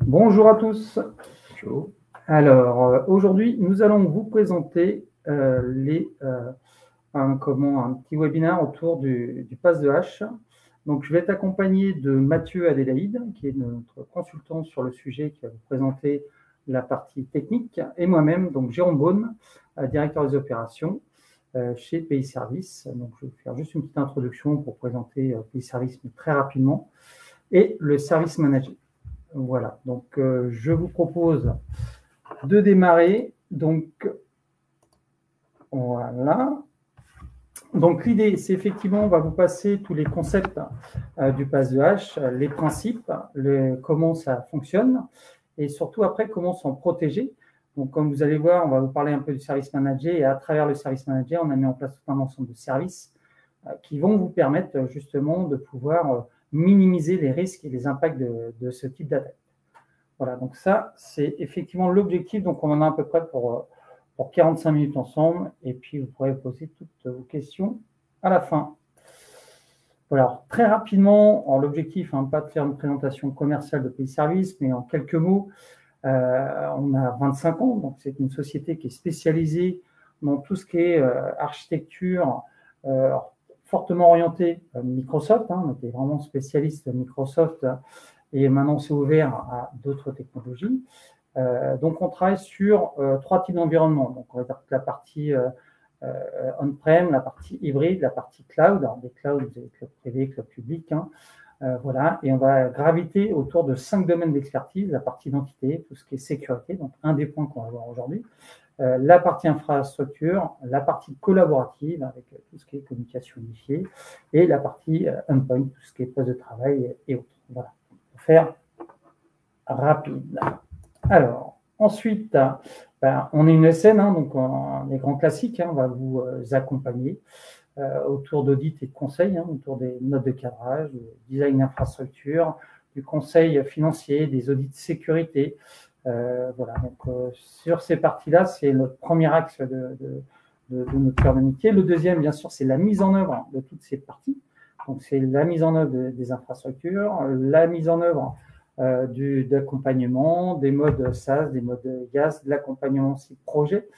Bonjour à tous. Bonjour. Alors, aujourd'hui, nous allons vous présenter un petit webinaire autour du pass de hache. Donc, je vais être accompagné de Mathieu Adélaïde, qui est notre consultant sur le sujet, qui va vous présenter la partie technique, et moi-même, donc Jérôme Beaune, directeur des opérations chez Pays Services. Donc, je vais faire juste une petite introduction pour présenter Pays Services, mais très rapidement, et le service manager. Voilà, donc je vous propose de démarrer. Donc, voilà. Donc, l'idée, c'est effectivement, on va vous passer tous les concepts du pass de hache, les principes, comment ça fonctionne, et surtout après, comment s'en protéger. Donc, comme vous allez voir, on va vous parler un peu du service manager, et à travers le service manager, on a mis en place tout un ensemble de services qui vont vous permettre justement de pouvoir minimiser les risques et les impacts de ce type d'attaque. Voilà, donc ça, c'est effectivement l'objectif. Donc, on en a à peu près pour 45 minutes ensemble. Et puis, vous pourrez poser toutes vos questions à la fin. Voilà, alors, très rapidement, l'objectif, pas de faire une présentation commerciale de Pays Services, mais en quelques mots, on a 25 ans. Donc, c'est une société qui est spécialisée dans tout ce qui est architecture, fortement orientée Microsoft. On était vraiment spécialiste Microsoft. Et maintenant, c'est ouvert à d'autres technologies. Donc, on travaille sur 3 types d'environnements. Donc, on va dire que la partie on-prem, la partie hybride, la partie cloud. Alors, des clouds, vous avez cloud privé, cloud public. Voilà. Et on va graviter autour de 5 domaines d'expertise. La partie identité, tout ce qui est sécurité, donc un des points qu'on va voir aujourd'hui. La partie infrastructure, la partie collaborative avec tout ce qui est communication unifiée, et la partie endpoint, tout ce qui est poste de travail et autres. Voilà. Faire rapide. Alors, ensuite, on est une SN, donc les grands classiques, on va vous accompagner autour d'audits et de conseils, autour des notes de cadrage, du design d'infrastructure, du conseil financier, des audits de sécurité. Voilà, donc sur ces parties-là, c'est notre premier axe de notre cœur de métier. Le deuxième, bien sûr, c'est la mise en œuvre de toutes ces parties. Donc, c'est la mise en œuvre des infrastructures, la mise en œuvre d'accompagnement, des modes SaaS, des modes GaaS, de l'accompagnement aussi projet,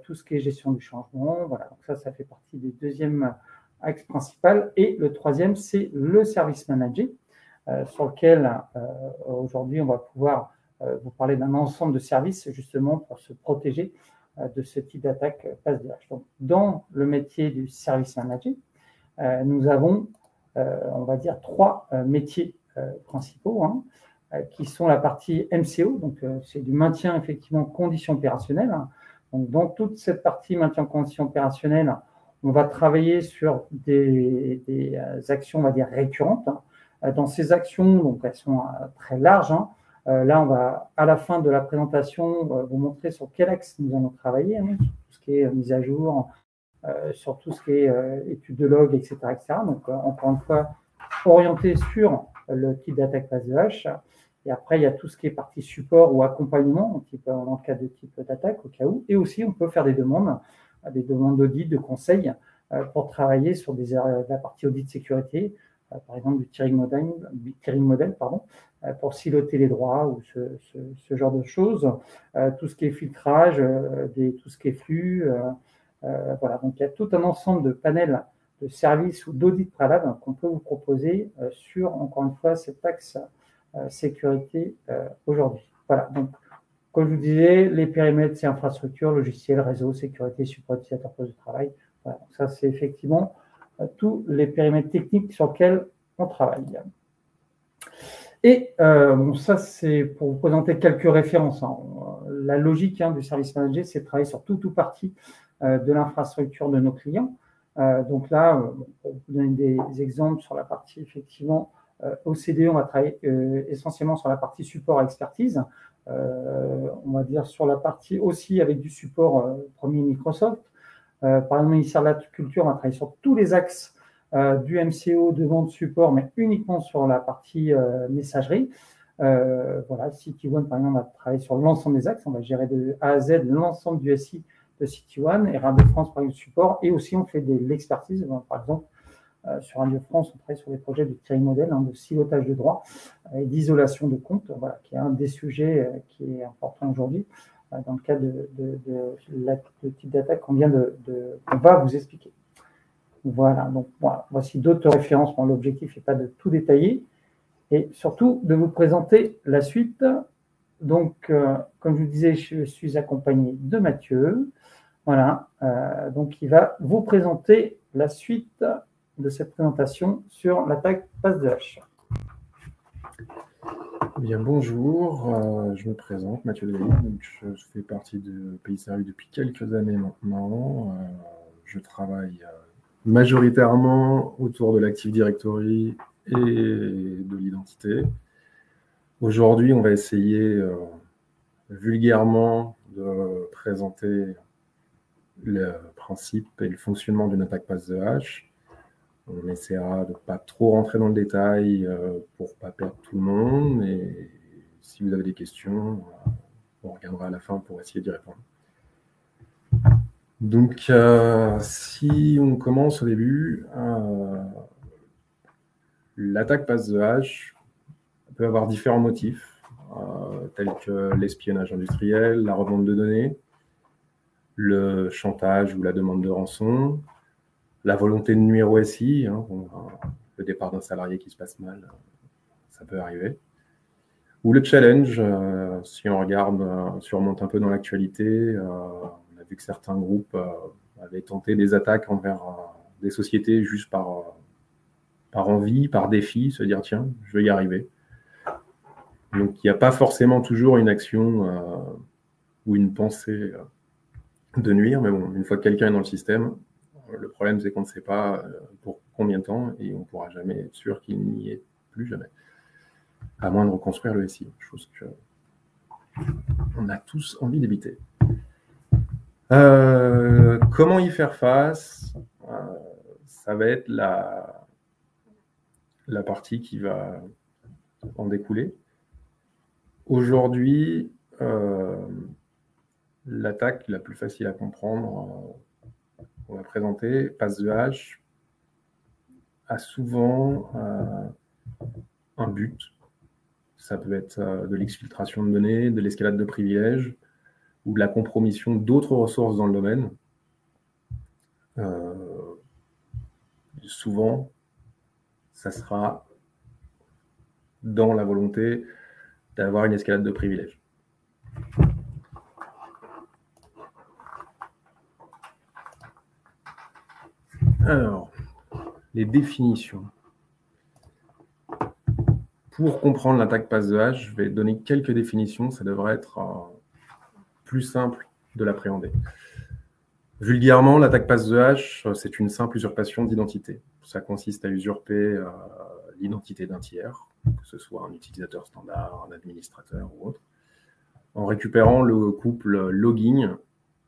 tout ce qui est gestion du changement. Voilà, donc ça fait partie du deuxième axe principal. Et le troisième, c'est le service manager, sur lequel aujourd'hui, on va pouvoir vous parler d'un ensemble de services justement pour se protéger de ce type d'attaque pass de hache. Donc, dans le métier du service manager, nous avons, on va dire, 3 métiers principaux, qui sont la partie MCO, donc c'est du maintien effectivement conditions opérationnelles. Donc, dans toute cette partie maintien conditions opérationnelles, on va travailler sur des actions, on va dire, récurrentes. Dans ces actions, donc elles sont très larges. Là, on va, à la fin de la présentation, vous montrer sur quel axe nous allons travailler, sur tout ce qui est mise à jour, sur tout ce qui est études de log, etc. Donc, encore une fois, orienté sur le type d'attaque pass de hache. Et après, il y a tout ce qui est partie support ou accompagnement, dans le cas de type d'attaque, au cas où. Et aussi, on peut faire des demandes d'audit, de conseils, pour travailler sur la partie audit de sécurité, par exemple du tiering model, pour siloter les droits ou ce genre de choses. Tout ce qui est filtrage, tout ce qui est flux. Voilà, donc il y a tout un ensemble de panels de services ou d'audits préalables qu'on peut vous proposer sur, encore une fois, cet axe sécurité aujourd'hui. Voilà, donc comme je vous disais, les périmètres, c'est infrastructure, logiciel, réseau, sécurité, support utilisateur, poste de travail. Voilà, donc ça, c'est effectivement tous les périmètres techniques sur lesquels on travaille. Et bon, ça, c'est pour vous présenter quelques références. La logique du service manager, c'est de travailler sur tout ou partie de l'infrastructure de nos clients. Donc là, pour vous donner des exemples sur la partie, effectivement, OCDE, on va travailler essentiellement sur la partie support et expertise. On va dire sur la partie aussi avec du support premier Microsoft. Par exemple, le ministère de l'Agriculture, on va travailler sur tous les axes du MCO, de vente support, mais uniquement sur la partie messagerie. Voilà, CityOne, par exemple, on va travailler sur l'ensemble des axes. On va gérer de A à Z l'ensemble du SI de CityOne et Radio France, par exemple, support. Et aussi, on fait de l'expertise. Par exemple, sur Radio France, on travaille sur des projets de tiering model, de silotage de droits. et d'isolation de compte, voilà, qui est un des sujets qui est important aujourd'hui dans le cas de type d'attaque qu'on va vous expliquer. Voilà, donc voilà, voici d'autres références. Bon, l'objectif n'est pas de tout détailler et surtout de vous présenter la suite. Donc, comme je vous disais, je suis accompagné de Mathieu. Voilà, donc il va vous présenter la suite de cette présentation sur l'attaque passe de hache. Bien, bonjour, je me présente, Mathieu Delis, donc je fais partie de Pays Sérieux depuis quelques années maintenant. Je travaille majoritairement autour de l'Active Directory et de l'identité. Aujourd'hui, on va essayer vulgairement de présenter le principe et le fonctionnement d'une attaque passe de hache. On essaiera de ne pas trop rentrer dans le détail pour ne pas perdre tout le monde. Et si vous avez des questions, on regardera à la fin pour essayer d'y répondre. Donc, si on commence au début, l'attaque passe de hache peut avoir différents motifs, tels que l'espionnage industriel, la revente de données, le chantage ou la demande de rançon, la volonté de nuire au SI, le départ d'un salarié qui se passe mal, ça peut arriver. Ou le challenge, si on regarde, si on remonte un peu dans l'actualité, on a vu que certains groupes avaient tenté des attaques envers des sociétés juste par envie, par défi, se dire tiens, je vais y arriver. Donc il n'y a pas forcément toujours une action ou une pensée de nuire, mais bon, une fois que quelqu'un est dans le système, le problème c'est qu'on ne sait pas pour combien de temps et on ne pourra jamais être sûr qu'il n'y est plus jamais. À moins de reconstruire le SI, chose que on a tous envie d'éviter. Comment y faire face? Ça va être la partie qui va en découler. Aujourd'hui, l'attaque la plus facile à comprendre, on va présenter, passe de hache, a souvent un but. Ça peut être de l'exfiltration de données, de l'escalade de privilèges ou de la compromission d'autres ressources dans le domaine. Souvent, ça sera dans la volonté d'avoir une escalade de privilèges. Alors, les définitions. Pour comprendre l'attaque passe de hache, je vais donner quelques définitions, ça devrait être plus simple de l'appréhender. Vulgairement, l'attaque passe de hache, c'est une simple usurpation d'identité. Ça consiste à usurper l'identité d'un tiers, que ce soit un utilisateur standard, un administrateur ou autre, en récupérant le couple login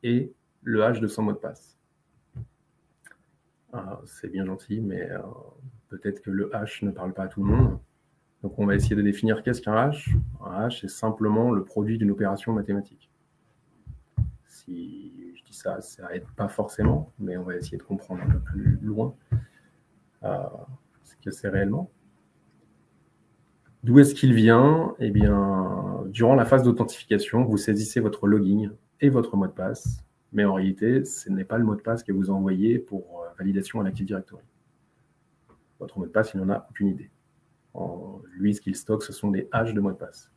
et le hash de son mot de passe. C'est bien gentil, mais peut-être que le hash ne parle pas à tout le monde. Donc on va essayer de définir qu'est-ce qu'un hash. Un hash, c'est simplement le produit d'une opération mathématique. Si je dis ça, ça aide pas forcément, mais on va essayer de comprendre un peu plus loin ce que c'est réellement. D'où est-ce qu'il vient? Eh bien, durant la phase d'authentification, vous saisissez votre login et votre mot de passe, mais en réalité, ce n'est pas le mot de passe que vous envoyez pour validation à l'Active Directory. Votre mot de passe, il n'en a aucune idée. Lui, ce qu'il stocke, ce sont des hashes de mot de passe.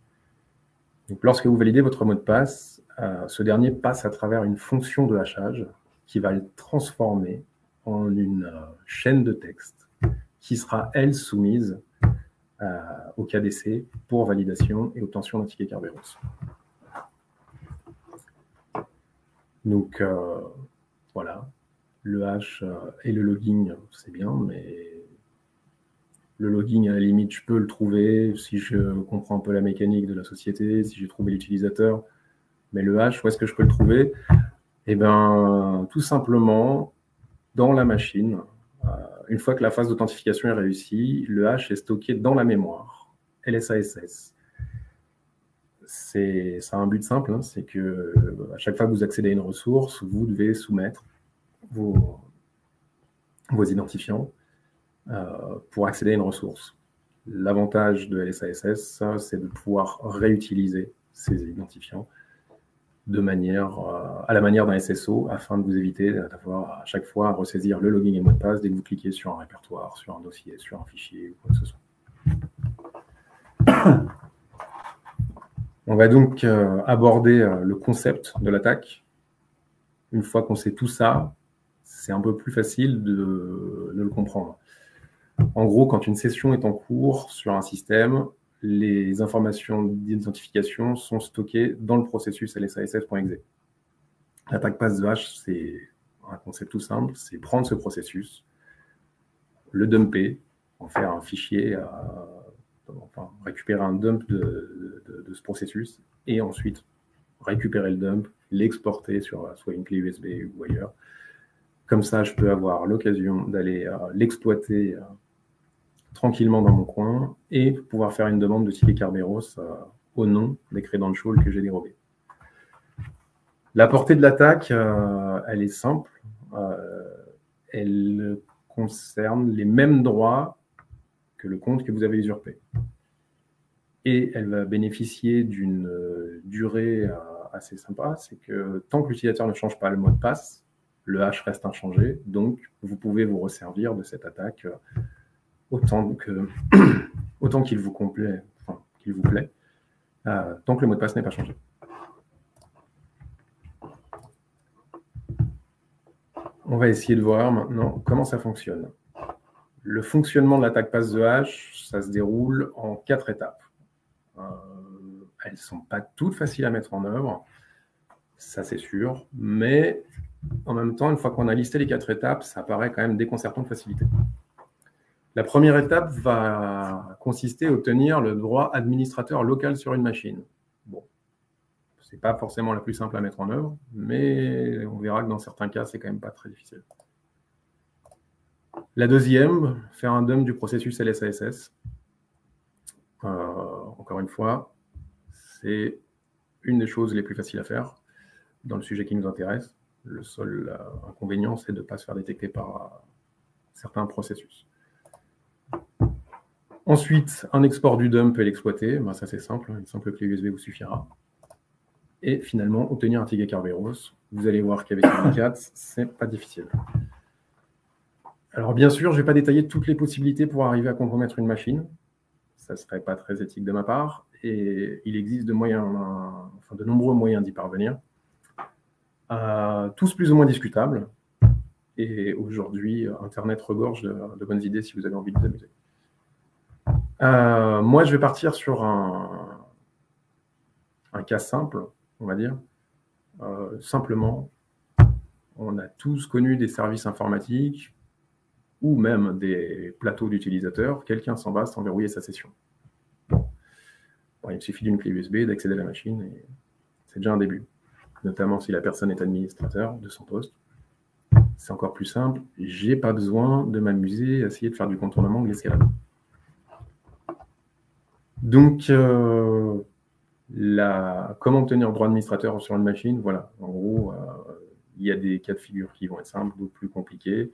Donc, lorsque vous validez votre mot de passe, ce dernier passe à travers une fonction de hachage qui va le transformer en une chaîne de texte qui sera, elle, soumise au KDC pour validation et obtention d'un ticket Kerberos. Donc, voilà, le hash et le login, c'est bien, mais le login, à la limite, je peux le trouver si je comprends un peu la mécanique de la société, si j'ai trouvé l'utilisateur. Mais le hash, où est-ce que je peux le trouver? Eh bien, tout simplement, dans la machine, une fois que la phase d'authentification est réussie, le hash est stocké dans la mémoire, LSASS. Ça a un but simple, c'est que à chaque fois que vous accédez à une ressource, vous devez soumettre vos identifiants pour accéder à une ressource. L'avantage de LSASS, c'est de pouvoir réutiliser ces identifiants à la manière d'un SSO, afin de vous éviter d'avoir à chaque fois à ressaisir le login et le mot de passe dès que vous cliquez sur un répertoire, sur un dossier, sur un fichier ou quoi que ce soit. On va donc aborder le concept de l'attaque. Une fois qu'on sait tout ça, c'est un peu plus facile de le comprendre. En gros, quand une session est en cours sur un système, les informations d'identification sont stockées dans le processus lsass.exe. L'attaque pass the hash, c'est un concept tout simple, c'est prendre ce processus, le dumper, en faire un fichier, récupérer un dump de ce processus, et ensuite récupérer le dump, l'exporter sur soit une clé USB ou ailleurs. Comme ça, je peux avoir l'occasion d'aller l'exploiter tranquillement dans mon coin et pouvoir faire une demande de type Kerberos au nom des credentials que j'ai dérobés. La portée de l'attaque, elle est simple. Elle concerne les mêmes droits que le compte que vous avez usurpé. Et elle va bénéficier d'une durée assez sympa. C'est que tant que l'utilisateur ne change pas le mot de passe, le hash reste inchangé. Donc, vous pouvez vous resservir de cette attaque autant qu'il vous plaît, tant que le mot de passe n'est pas changé. On va essayer de voir maintenant comment ça fonctionne. Le fonctionnement de l'attaque pass the hash, ça se déroule en 4 étapes. Elles ne sont pas toutes faciles à mettre en œuvre, ça c'est sûr, mais en même temps, une fois qu'on a listé les 4 étapes, ça paraît quand même déconcertant de facilité. La première étape va consister à obtenir le droit administrateur local sur une machine. Bon, ce n'est pas forcément la plus simple à mettre en œuvre, mais on verra que dans certains cas, c'est quand même pas très difficile. La deuxième, faire un dump du processus LSASS. Encore une fois, c'est une des choses les plus faciles à faire dans le sujet qui nous intéresse. Le seul inconvénient, c'est de ne pas se faire détecter par certains processus. Ensuite, un export du dump et l'exploiter. Ben, ça, c'est simple. Une simple clé USB vous suffira. Et finalement, obtenir un ticket Kerberos. Vous allez voir qu'avec un 4, c'est pas difficile. Alors, bien sûr, je ne vais pas détailler toutes les possibilités pour arriver à compromettre une machine. Ça ne serait pas très éthique de ma part. Et il existe de nombreux moyens d'y parvenir. Tous plus ou moins discutables. Et aujourd'hui, Internet regorge de bonnes idées si vous avez envie de vous amuser. Moi, je vais partir sur un cas simple, on va dire. Simplement, on a tous connu des services informatiques ou même des plateaux d'utilisateurs. Quelqu'un s'en va sans verrouiller sa session. Bon, il suffit d'une clé USB, d'accéder à la machine, et c'est déjà un début. Notamment si la personne est administrateur de son poste. C'est encore plus simple. J'ai pas besoin de m'amuser à essayer de faire du contournement de l'escalade. Donc, comment obtenir le droit administrateur sur une machine? Voilà, en gros, il y a des cas de figure qui vont être simples, d'autres plus compliqués.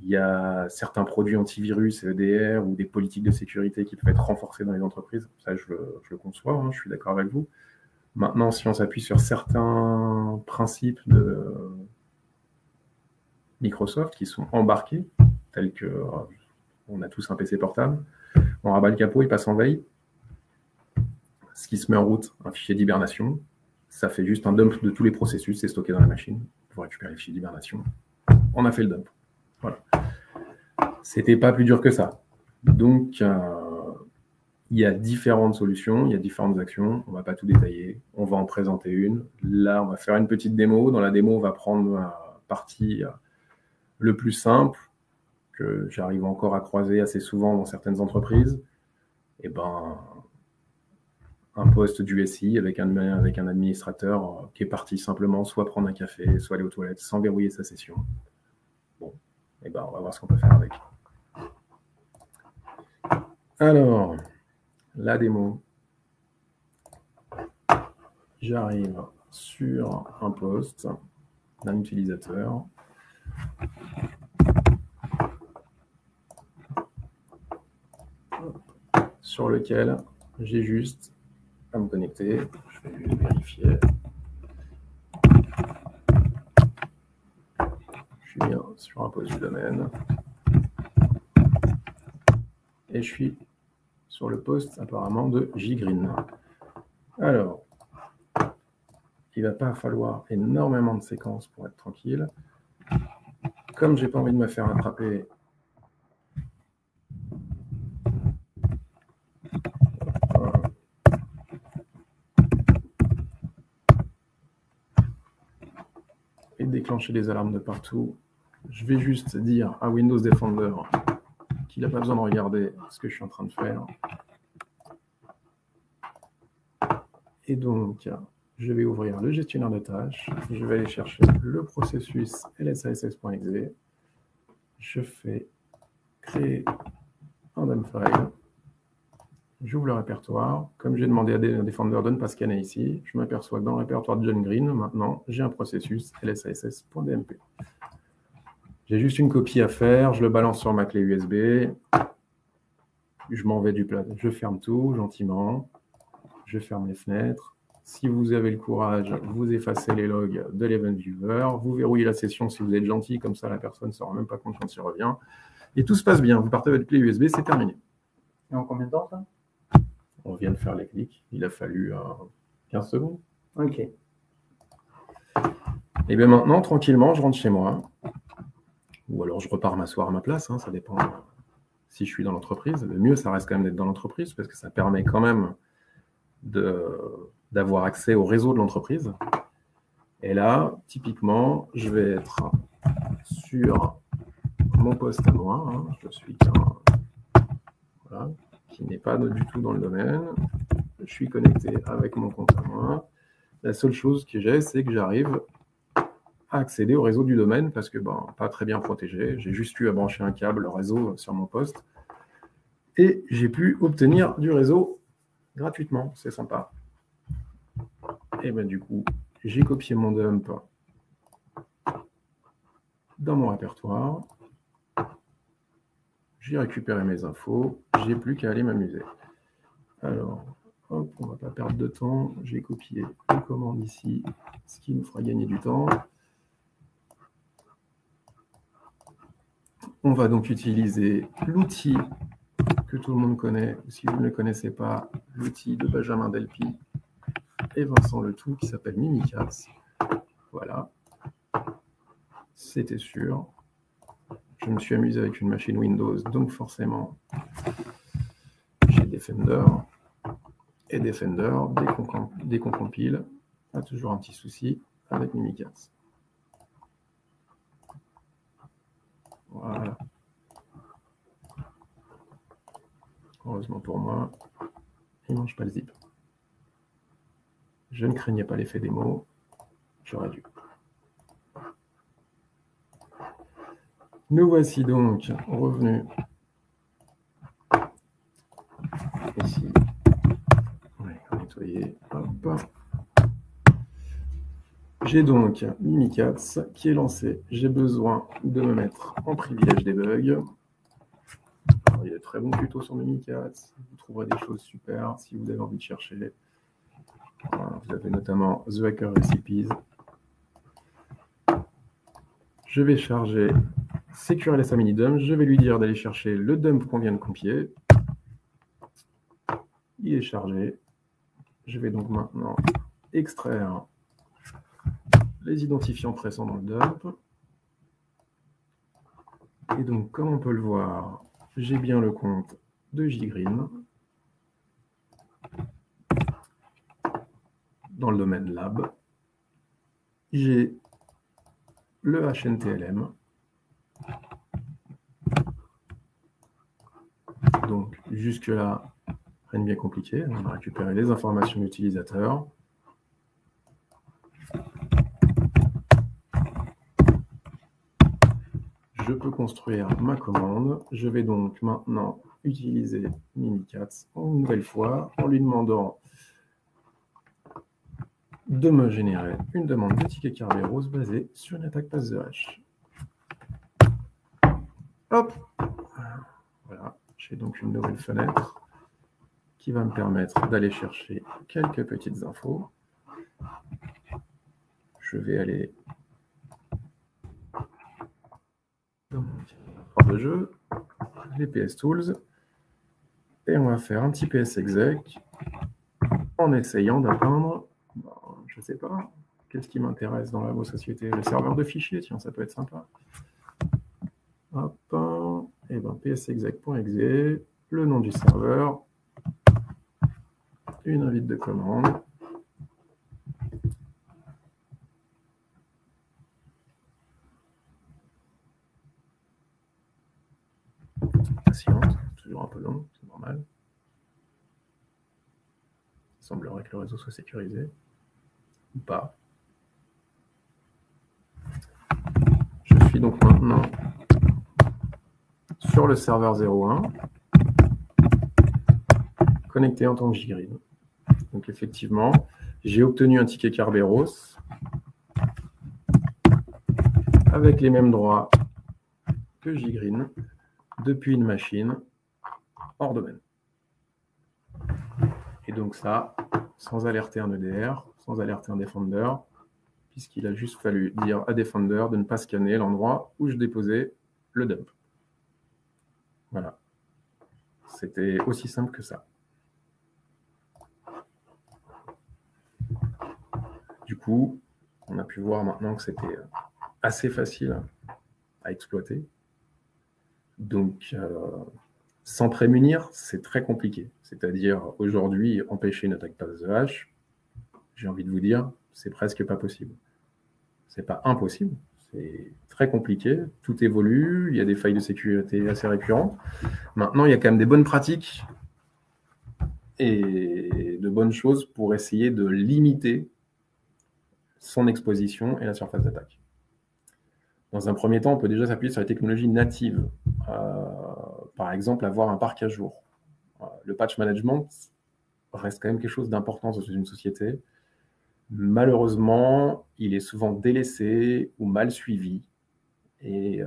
Il y a certains produits antivirus, EDR, ou des politiques de sécurité qui peuvent être renforcées dans les entreprises. Ça, je le conçois, hein, je suis d'accord avec vous. Maintenant, si on s'appuie sur certains principes de Microsoft qui sont embarqués, tels que on a tous un PC portable, on rabat le capot, il passe en veille. Ce qui se met en route, un fichier d'hibernation, ça fait juste un dump de tous les processus, c'est stocké dans la machine. Pour récupérer le fichier d'hibernation, on a fait le dump. Voilà. C'était pas plus dur que ça. Donc, il y a différentes solutions, il y a différentes actions. On ne va pas tout détailler. On va en présenter une. Là, on va faire une petite démo. Dans la démo, on va prendre la partie le plus simple, que j'arrive encore à croiser assez souvent dans certaines entreprises. Et ben, un poste du SI avec un administrateur qui est parti simplement soit prendre un café, soit aller aux toilettes sans verrouiller sa session. Bon, et ben, on va voir ce qu'on peut faire avec. Alors, la démo. J'arrive sur un poste d'un utilisateur. sur lequel j'ai juste à me connecter. Je vais juste vérifier. Je suis bien sur un poste du domaine. Et je suis sur le poste apparemment de JGreen. Alors, il ne va pas falloir énormément de séquences pour être tranquille. Comme je n'ai pas envie de me faire attraper, et déclencher des alarmes de partout, je vais juste dire à Windows Defender qu'il n'a pas besoin de regarder ce que je suis en train de faire. Et donc, je vais ouvrir le gestionnaire de tâches. Je vais aller chercher le processus lsass.exe. Je fais créer un dump file. J'ouvre le répertoire. Comme j'ai demandé à Defender de ne pas scanner ici, je m'aperçois que dans le répertoire de John Green, maintenant, j'ai un processus lsass.dmp. J'ai juste une copie à faire. Je le balance sur ma clé USB. Je m'en vais du plat. Je ferme tout gentiment. Je ferme les fenêtres. Si vous avez le courage, vous effacez les logs de l'Event Viewer. Vous verrouillez la session si vous êtes gentil. Comme ça, la personne ne se rend même pas compte quand il revient. Et tout se passe bien. Vous partez avec votre clé USB, c'est terminé. Et en combien de temps, ça? On vient de faire les clics. Il a fallu 15 secondes. Ok. Et bien maintenant, tranquillement, je rentre chez moi. Ou alors je repars m'asseoir à ma place. Ça dépend si je suis dans l'entreprise. Le mieux, ça reste quand même d'être dans l'entreprise parce que ça permet quand même d'avoir accès au réseau de l'entreprise. Et là, typiquement, je vais être sur mon poste à moi. Je suis voilà, qui n'est pas du tout dans le domaine. Je suis connecté avec mon compte à moi. La seule chose que j'ai, c'est que j'arrive à accéder au réseau du domaine parce que, pas très bien protégé. J'ai juste eu à brancher un câble réseau sur mon poste. Et j'ai pu obtenir du réseau gratuitement. C'est sympa. Et bien du coup, j'ai copié mon dump dans mon répertoire. J'ai récupéré mes infos. J'ai plus qu'à aller m'amuser. Alors, hop, on ne va pas perdre de temps. J'ai copié les commandes ici, ce qui nous fera gagner du temps. On va donc utiliser l'outil que tout le monde connaît, ou si vous ne le connaissez pas, l'outil de Benjamin Delpy et Vincent Letout qui s'appelle Mimikatz. Voilà. C'était sûr. Je me suis amusé avec une machine Windows, donc forcément, j'ai Defender. Et Defender, dès qu'on compile, a toujours un petit souci avec Mimikatz. Voilà. Heureusement pour moi, il ne mange pas le zip. Je ne craignais pas l'effet démo, j'aurais dû. Nous voici donc revenus ici. On va nettoyer. Hop. J'ai donc Mimikatz qui est lancé. J'ai besoin de me mettre en privilège des bugs. Alors, il y a de très bons tutos sur Mimikatz. Vous trouverez des choses super si vous avez envie de chercher. Voilà, vous avez notamment The Hacker Recipes. Je vais charger SecureLSA Mini Dump. Je vais lui dire d'aller chercher le dump qu'on vient de copier. Il est chargé. Je vais donc maintenant extraire les identifiants présents dans le dump. Et donc, comme on peut le voir, j'ai bien le compte de JGreen dans le domaine lab. J'ai le HNTLM. Donc, jusque-là, rien de bien compliqué. On a récupéré les informations d'utilisateur. Je peux construire ma commande. Je vais donc maintenant utiliser Mimikatz une nouvelle fois en lui demandant de me générer une demande de ticket Kerberos basée sur une attaque passe de hash. Hop! Voilà, j'ai donc une nouvelle fenêtre. qui va me permettre d'aller chercher quelques petites infos. Je vais aller dans mon barre de jeu, les PS Tools, et on va faire un petit PS exec en essayant d'atteindre, je ne sais pas, qu'est-ce qui m'intéresse dans la Labo Société? Le serveur de fichiers, tiens, ça peut être sympa. Hop, et ben psexec.exe, le nom du serveur, une invite de commande. Patiente, toujours un peu long, c'est normal. Il semblerait que le réseau soit sécurisé, ou pas. Je suis donc maintenant sur le serveur 01, connecté en tant que Jgreen. Donc effectivement, j'ai obtenu un ticket Kerberos avec les mêmes droits que Jgreen depuis une machine hors domaine. Et donc ça, sans alerter un EDR, sans alerter un Defender, puisqu'il a juste fallu dire à Defender de ne pas scanner l'endroit où je déposais le dump. Voilà. C'était aussi simple que ça. Du coup, on a pu voir maintenant que c'était assez facile à exploiter. Donc, sans prémunir, c'est très compliqué. C'est-à-dire, aujourd'hui, empêcher une attaque pass de hash, j'ai envie de vous dire, c'est presque pas possible. C'est pas impossible, c'est très compliqué, tout évolue, il y a des failles de sécurité assez récurrentes. Maintenant, il y a quand même des bonnes pratiques et de bonnes choses pour essayer de limiter son exposition et la surface d'attaque. Dans un premier temps, on peut déjà s'appuyer sur les technologies natives. Par exemple, avoir un parc à jour. Le patch management reste quand même quelque chose d'important dans une société. Malheureusement, il est souvent délaissé ou mal suivi. Et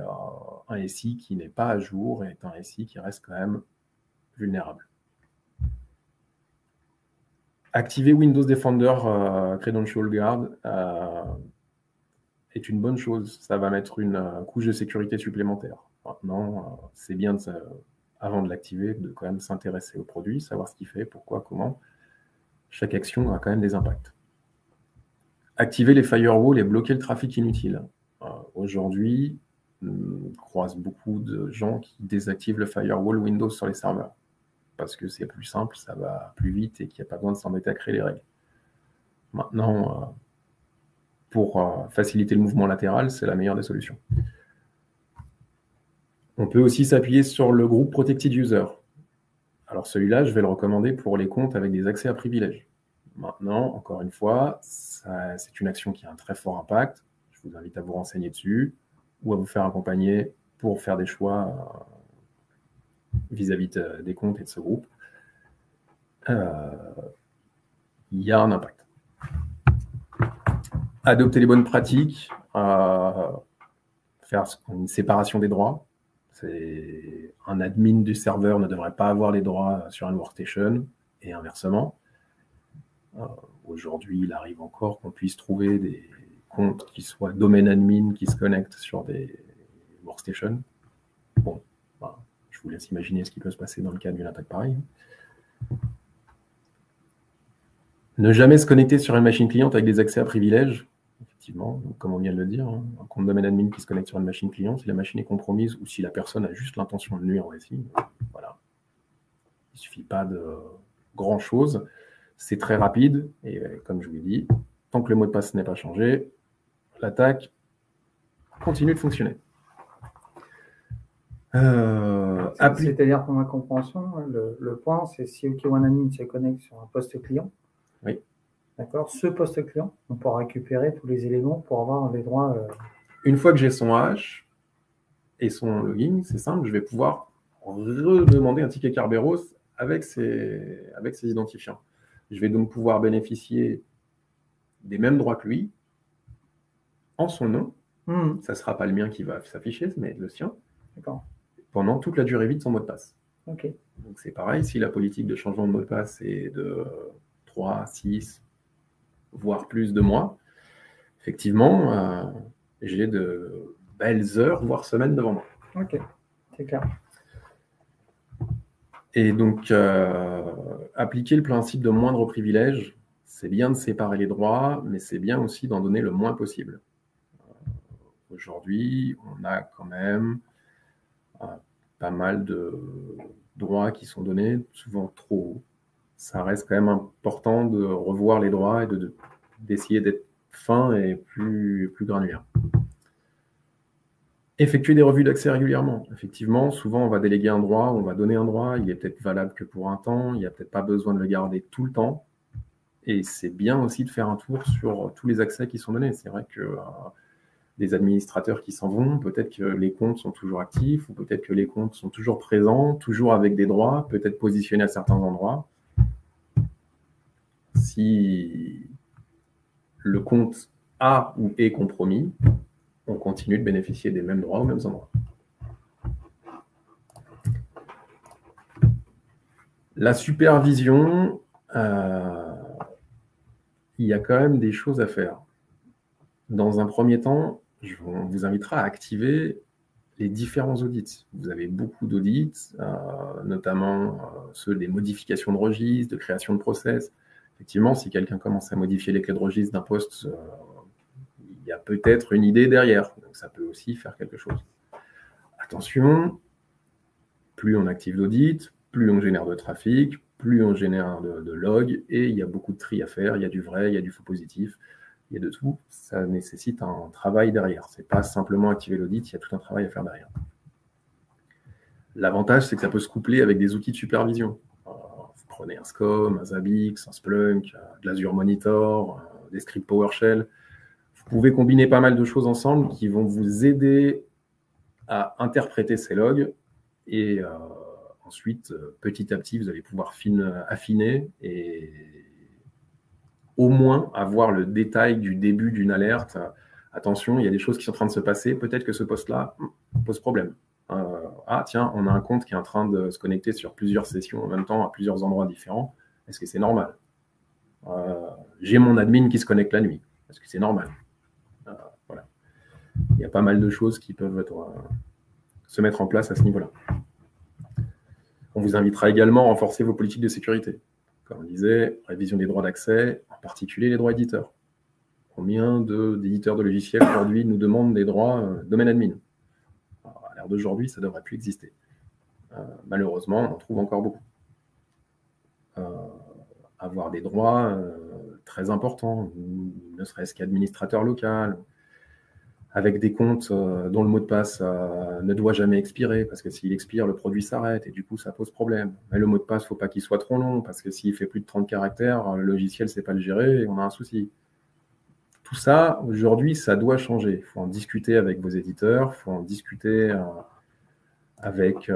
un SI qui n'est pas à jour est un SI qui reste quand même vulnérable. Activer Windows Defender Credential Guard est une bonne chose. Ça va mettre une couche de sécurité supplémentaire. Maintenant, c'est bien, avant de l'activer, de quand même s'intéresser au produit, savoir ce qu'il fait, pourquoi, comment. Chaque action a quand même des impacts. Activer les firewalls et bloquer le trafic inutile. Aujourd'hui, on croise beaucoup de gens qui désactivent le firewall Windows sur les serveurs parce que c'est plus simple, ça va plus vite et qu'il n'y a pas besoin de s'embêter à créer les règles. Maintenant, pour faciliter le mouvement latéral, c'est la meilleure des solutions. On peut aussi s'appuyer sur le groupe Protected User. Alors celui-là, je vais le recommander pour les comptes avec des accès à privilèges. Maintenant, encore une fois, c'est une action qui a un très fort impact. Je vous invite à vous renseigner dessus ou à vous faire accompagner pour faire des choix vis-à-vis des comptes et de ce groupe. Il y a un impact. Adopter les bonnes pratiques, faire une séparation des droits. Un admin du serveur ne devrait pas avoir les droits sur une workstation et inversement. Aujourd'hui, il arrive encore qu'on puisse trouver des comptes qui soient domaine admin qui se connectent sur des workstations. Bon, je vous laisse imaginer ce qui peut se passer dans le cas d'une attaque pareille. Ne jamais se connecter sur une machine cliente avec des accès à privilèges. Effectivement, donc, comme on vient de le dire, un compte domaine admin qui se connecte sur une machine client, si la machine est compromise ou si la personne a juste l'intention de nuire au SI, voilà. Il ne suffit pas de grand-chose. C'est très rapide et comme je vous l'ai dit, tant que le mot de passe n'est pas changé, l'attaque continue de fonctionner. C'est-à-dire pour ma compréhension, le point, c'est si OK1admin se connecte sur un poste client. Oui. D'accord. Ce poste client, on pourra récupérer tous les éléments pour avoir les droits. Une fois que j'ai son hash et son login, c'est simple, je vais pouvoir redemander un ticket Kerberos avec ses identifiants. Je vais donc pouvoir bénéficier des mêmes droits que lui en son nom. Ça ne sera pas le mien qui va s'afficher, mais le sien. D'accord. Pendant toute la durée vie de son mot de passe. Ok. Donc c'est pareil, si la politique de changement de mot de passe est de 3, 6, voire plus de mois, effectivement, j'ai de belles heures, voire semaines devant moi. Ok, c'est clair. Et donc, appliquer le principe de moindre privilège, c'est bien de séparer les droits, mais c'est bien aussi d'en donner le moins possible. Aujourd'hui, on a quand même pas mal de droits qui sont donnés, souvent trop haut. Ça reste quand même important de revoir les droits et d'essayer d'être fin et plus granulaire. Effectuer des revues d'accès régulièrement. Effectivement, souvent, on va déléguer un droit, on va donner un droit, il est peut-être valable que pour un temps, il n'y a peut-être pas besoin de le garder tout le temps. Et c'est bien aussi de faire un tour sur tous les accès qui sont donnés. C'est vrai que des administrateurs qui s'en vont, peut-être que les comptes sont toujours actifs, ou peut-être que les comptes sont toujours présents, toujours avec des droits, peut-être positionnés à certains endroits. Si le compte a ou est compromis, on continue de bénéficier des mêmes droits aux mêmes endroits. La supervision, il y a quand même des choses à faire. Dans un premier temps, on vous invitera à activer les différents audits. Vous avez beaucoup d'audits, notamment ceux des modifications de registre, de création de process. Effectivement, si quelqu'un commence à modifier les clés de registre d'un poste, il y a peut-être une idée derrière. Donc ça peut aussi faire quelque chose. Attention, plus on active l'audit, plus on génère de trafic, plus on génère de logs, et il y a beaucoup de tri à faire. Il y a du vrai, il y a du faux positif, il y a de tout. Ça nécessite un travail derrière. Ce n'est pas simplement activer l'audit, il y a tout un travail à faire derrière. L'avantage, c'est que ça peut se coupler avec des outils de supervision. Vous prenez un SCOM, un Zabbix, un Splunk, de l'Azure Monitor, des scripts PowerShell. Vous pouvez combiner pas mal de choses ensemble qui vont vous aider à interpréter ces logs et ensuite, petit à petit, vous allez pouvoir affiner et au moins avoir le détail du début d'une alerte. Attention, il y a des choses qui sont en train de se passer. Peut-être que ce poste-là pose problème. Ah, tiens, on a un compte qui est en train de se connecter sur plusieurs sessions en même temps, à plusieurs endroits différents. Est-ce que c'est normal? J'ai mon admin qui se connecte la nuit. Est-ce que c'est normal? Voilà. Il y a pas mal de choses qui peuvent se mettre en place à ce niveau-là. On vous invitera également à renforcer vos politiques de sécurité. Comme on disait, révision des droits d'accès, en particulier les droits éditeurs. Combien d'éditeurs de logiciels aujourd'hui nous demandent des droits domaine admin? Alors, à l'ère d'aujourd'hui, ça ne devrait plus exister. Malheureusement, on en trouve encore beaucoup. Avoir des droits très importants, ne serait-ce qu'administrateur local, avec des comptes dont le mot de passe ne doit jamais expirer, parce que s'il expire, le produit s'arrête, et du coup, ça pose problème. Mais le mot de passe, il ne faut pas qu'il soit trop long, parce que s'il fait plus de 30 caractères, le logiciel ne sait pas le gérer, et on a un souci. Tout ça, aujourd'hui, ça doit changer. Il faut en discuter avec vos éditeurs, il faut en discuter avec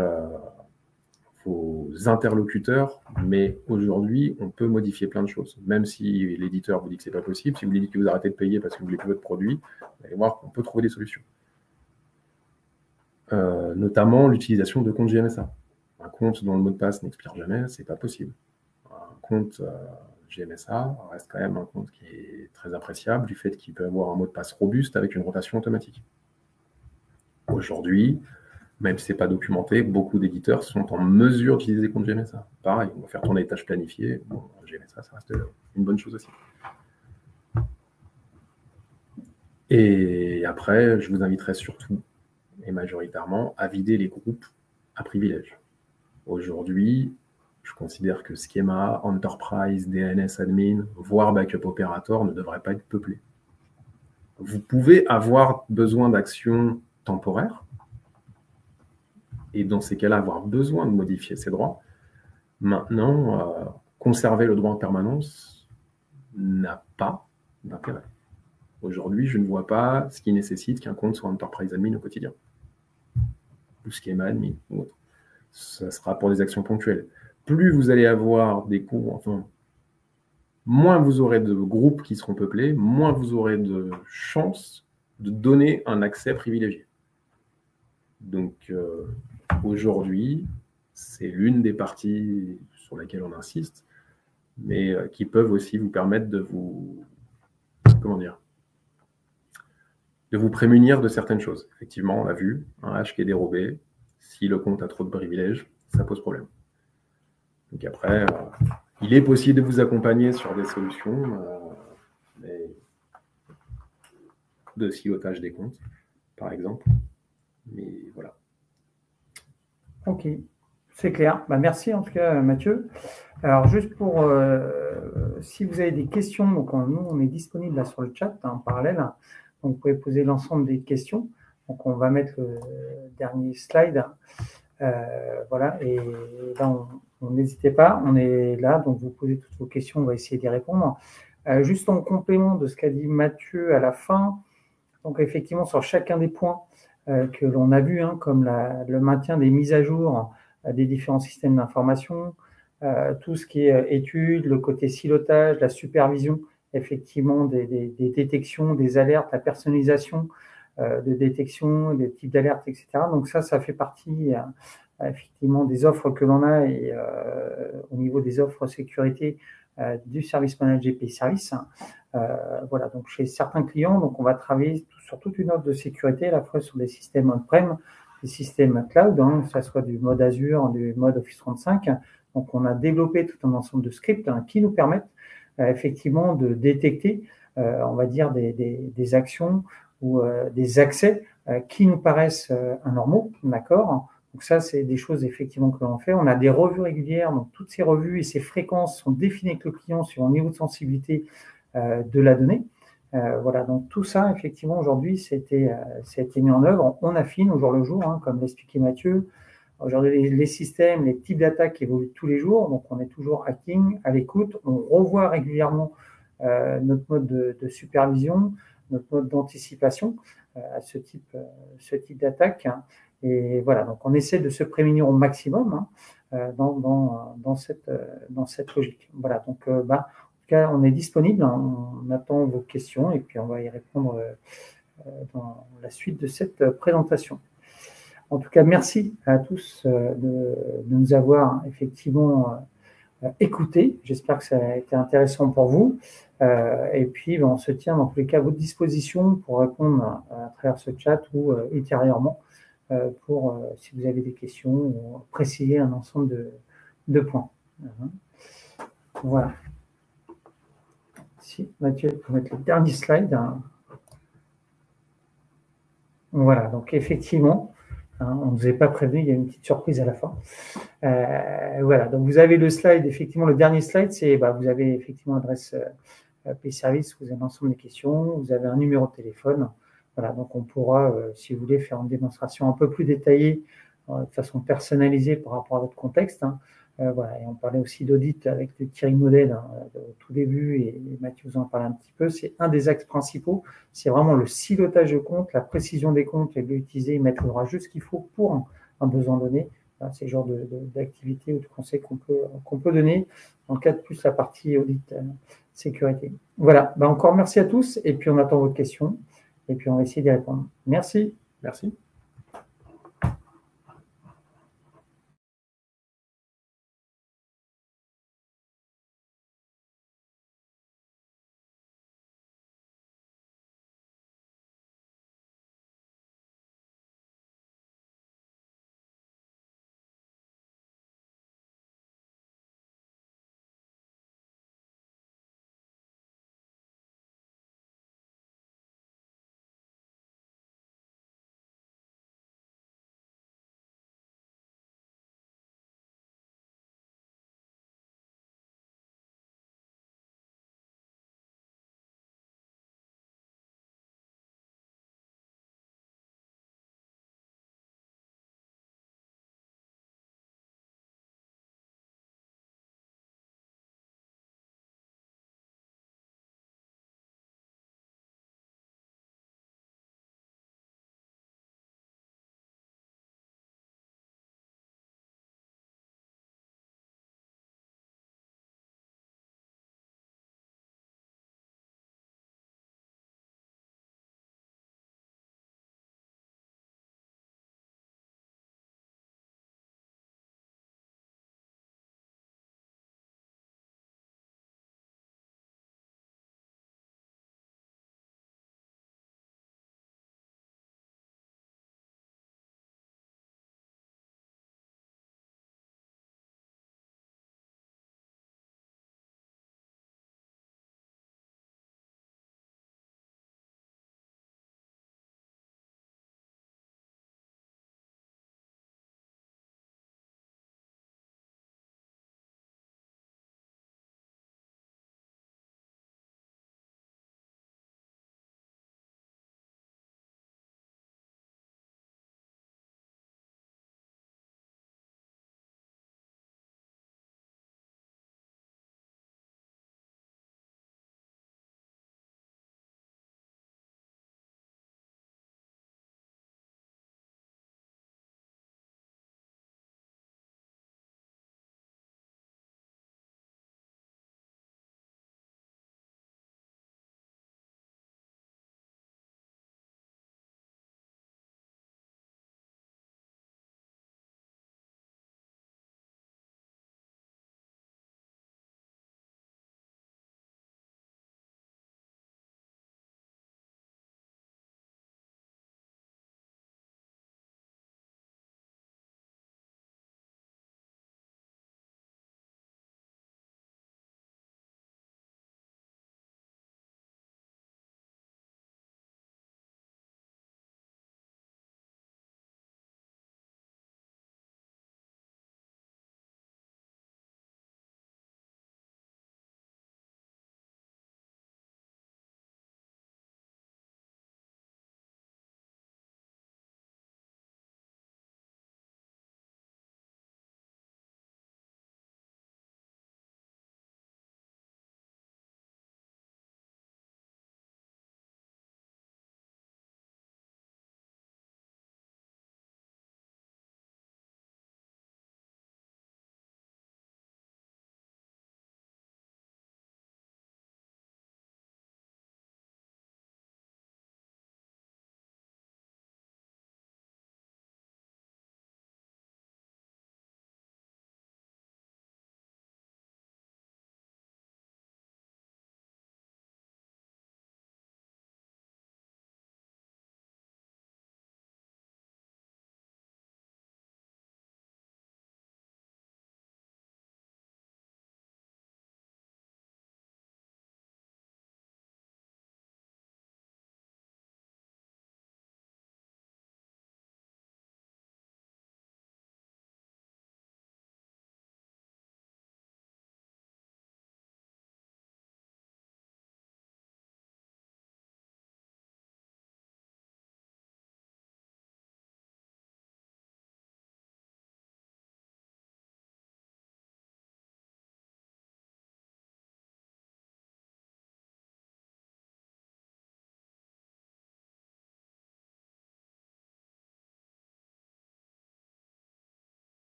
vos interlocuteurs, mais aujourd'hui, on peut modifier plein de choses. Même si l'éditeur vous dit que ce n'est pas possible, si vous lui dites que vous arrêtez de payer parce que vous voulez plus votre produit, vous allez voir qu'on peut trouver des solutions. Notamment l'utilisation de comptes GMSA. Un compte dont le mot de passe n'expire jamais, ce n'est pas possible. Un compte GMSA reste quand même un compte qui est très appréciable du fait qu'il peut avoir un mot de passe robuste avec une rotation automatique. Aujourd'hui, même si ce n'est pas documenté, beaucoup d'éditeurs sont en mesure d'utiliser des comptes GMSA. Pareil, on va faire tourner les tâches planifiées. Bon, GMSA, ça reste une bonne chose aussi. Et après, je vous inviterai surtout, et majoritairement, à vider les groupes à privilèges. Aujourd'hui, je considère que Schema, Enterprise, DNS Admin, voire Backup Operator ne devraient pas être peuplés. Vous pouvez avoir besoin d'actions temporaires, et dans ces cas-là, avoir besoin de modifier ces droits. Maintenant, conserver le droit en permanence n'a pas d'intérêt. Aujourd'hui, je ne vois pas ce qui nécessite qu'un compte soit Enterprise Admin au quotidien. Ou Schema Admin, ou autre. Ça sera pour des actions ponctuelles. Plus vous allez avoir des cours, enfin, moins vous aurez de groupes qui seront peuplés, moins vous aurez de chances de donner un accès privilégié. Donc, aujourd'hui, c'est l'une des parties sur laquelle on insiste, mais qui peuvent aussi vous permettre de vous, de vous prémunir de certaines choses. Effectivement, on a vu un hash qui est dérobé. Si le compte a trop de privilèges, ça pose problème. Donc après, il est possible de vous accompagner sur des solutions de silotage des comptes, par exemple. Mais voilà. Ok, c'est clair. Merci en tout cas, Mathieu. Alors, juste pour, si vous avez des questions, donc nous, on est disponible là sur le chat en parallèle. Donc, vous pouvez poser l'ensemble des questions. Donc, on va mettre le dernier slide. Voilà, et là, n'hésitez pas, on est là, donc vous posez toutes vos questions, on va essayer d'y répondre. Juste en complément de ce qu'a dit Mathieu à la fin, donc effectivement, sur chacun des points que l'on a vus, comme le maintien des mises à jour des différents systèmes d'information, tout ce qui est études, le côté silotage, la supervision, effectivement, des détections, des alertes, la personnalisation de détection, des types d'alertes, etc. Donc ça fait partie effectivement des offres que l'on a et au niveau des offres sécurité du service managé pays service. Voilà, donc chez certains clients, donc on va travailler sur toute une offre de sécurité, à la fois sur des systèmes on-prem, des systèmes cloud, que ce soit du mode Azure, du mode Office 365. Donc on a développé tout un ensemble de scripts qui nous permettent effectivement de détecter, on va dire, des actions ou des accès qui nous paraissent anormaux, d'accord ? Donc ça, c'est des choses effectivement que l'on fait. On a des revues régulières, donc toutes ces revues et ces fréquences sont définies avec le client sur un niveau de sensibilité de la donnée. Voilà, donc tout ça, effectivement, aujourd'hui, ça a été mis en œuvre. On affine au jour le jour, comme l'expliquait Mathieu. Aujourd'hui, les systèmes, les types d'attaques évoluent tous les jours, donc on est toujours hacking, à l'écoute. On revoit régulièrement notre mode de supervision, notre mode d'anticipation à ce type d'attaque. Et voilà, donc on essaie de se prémunir au maximum dans cette logique. Voilà, donc en tout cas, on est disponible, on attend vos questions et puis on va y répondre dans la suite de cette présentation. En tout cas, merci à tous de nous avoir effectivement écoutés. J'espère que ça a été intéressant pour vous. Et puis, on se tient dans tous les cas à votre disposition pour répondre à travers ce chat ou ultérieurement pour, si vous avez des questions, ou préciser un ensemble de points. Voilà. Si, Mathieu, pour mettre le dernier slide. Voilà, donc effectivement, on ne vous avait pas prévenu, il y a une petite surprise à la fin. Voilà, donc vous avez le slide, effectivement, le dernier slide, c'est vous avez effectivement l'adresse P-Service, vous avez l'ensemble des questions, vous avez un numéro de téléphone. Voilà, donc on pourra, si vous voulez, faire une démonstration un peu plus détaillée, de façon personnalisée par rapport à votre contexte. Voilà, et on parlait aussi d'audit avec le Thierry Modèle au tout début, et Mathieu vous en parlait un petit peu. C'est un des axes principaux, c'est vraiment le silotage de comptes, la précision des comptes, et l'utiliser et mettre juste ce qu'il faut pour un besoin donné. Voilà, c'est le genre d'activité ou de conseils qu'on peut donner dans le cadre de plus la partie audit sécurité. Voilà, encore merci à tous, et puis on attend votre question, et puis on va essayer d'y répondre. Merci. Merci.